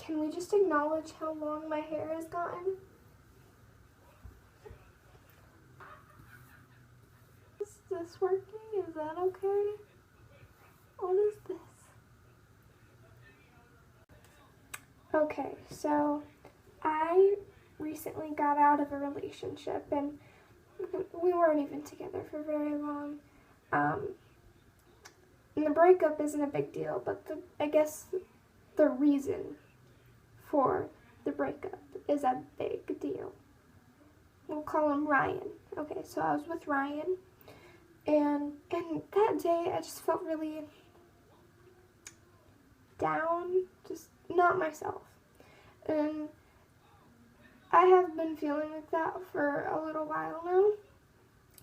Can we just acknowledge how long my hair has gotten? Is this working? Is that okay? What is this? Okay, so I recently got out of a relationship and we weren't even together for very long. And the breakup isn't a big deal, but I guess the reason for the breakup is a big deal. We'll call him Ryan. Okay, so I was with Ryan, and that day I just felt really down, just not myself. And I have been feeling like that for a little while now.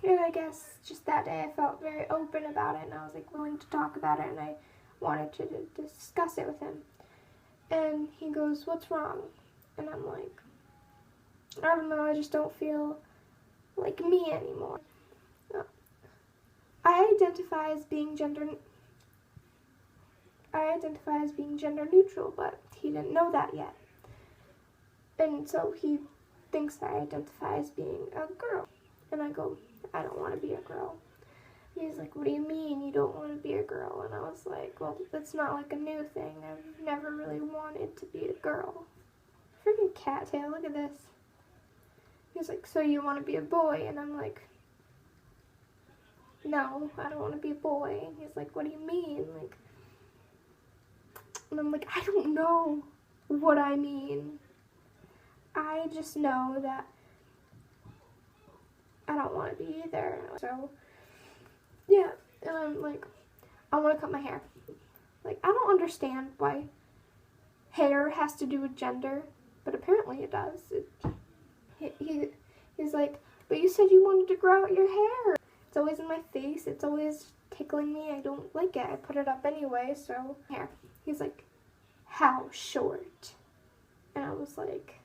And I guess just that day I felt very open about it, and I was like willing to talk about it, and I wanted to discuss it with him. And he goes, "What's wrong?" And I'm like, "I don't know, I just don't feel like me anymore." I identify as being gender neutral, but he didn't know that yet. And so he thinks I identify as being a girl. And I go, "I don't want to be a girl." He's like, "What do you mean you don't want to be a girl?" And I was like, "Well, that's not like a new thing. I've never really wanted to be a girl." Freaking cattail, look at this. He's like, "So you want to be a boy?" And I'm like, "No, I don't want to be a boy." And he's like, "What do you mean?" And I'm like, "I don't know what I mean. I just know that I don't want to be either." So, yeah, and I'm like, "I want to cut my hair." Like, I don't understand why hair has to do with gender, but apparently it does. He's like, "But you said you wanted to grow out your hair." It's always in my face. It's always tickling me. I don't like it. I put it up anyway, so hair. He's like, "How short?" And I was like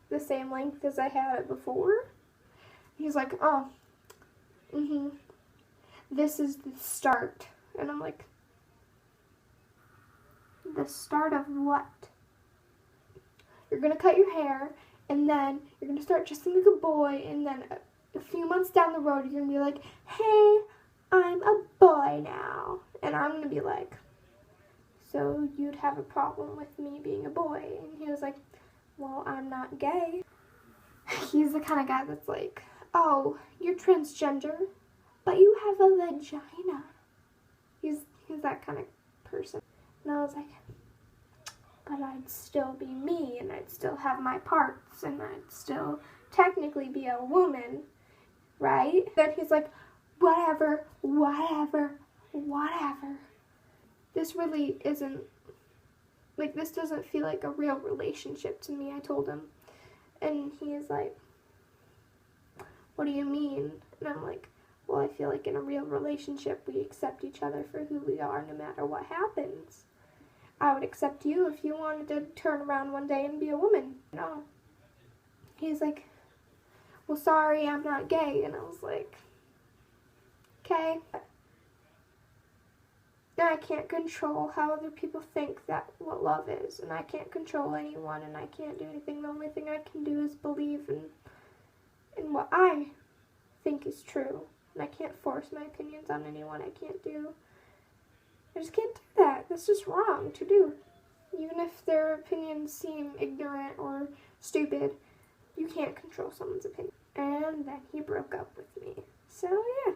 the same length as I had it before. He's like, "Oh, this is the start." And I'm like, "The start of what?" "You're gonna cut your hair, and then you're gonna start dressing like a boy, and then a few months down the road, you're gonna be like, 'Hey, I'm a boy now.'" And I'm gonna be like, "So you'd have a problem with me being a boy?" And he was like, "Well, I'm not gay." He's the kind of guy that's like, "Oh, you're transgender, but you have a vagina." He's that kind of person. And I was like, "But I'd still be me, and I'd still have my parts, and I'd still technically be a woman, right?" Then he's like, whatever. This really isn't, like, this doesn't feel like a real relationship to me," I told him. And he's like, "What do you mean?" And I'm like, "Well, I feel like in a real relationship, we accept each other for who we are no matter what happens. I would accept you if you wanted to turn around one day and be a woman." No. He's like, "Well, sorry, I'm not gay." And I was like, "Okay." I can't control how other people think that what love is, and I can't control anyone, and I can't do anything. The only thing I can do is believe in what I think is true, and I can't force my opinions on anyone. I just can't do that. That's just wrong to do. Even if their opinions seem ignorant or stupid, you can't control someone's opinion. And then he broke up with me. So yeah.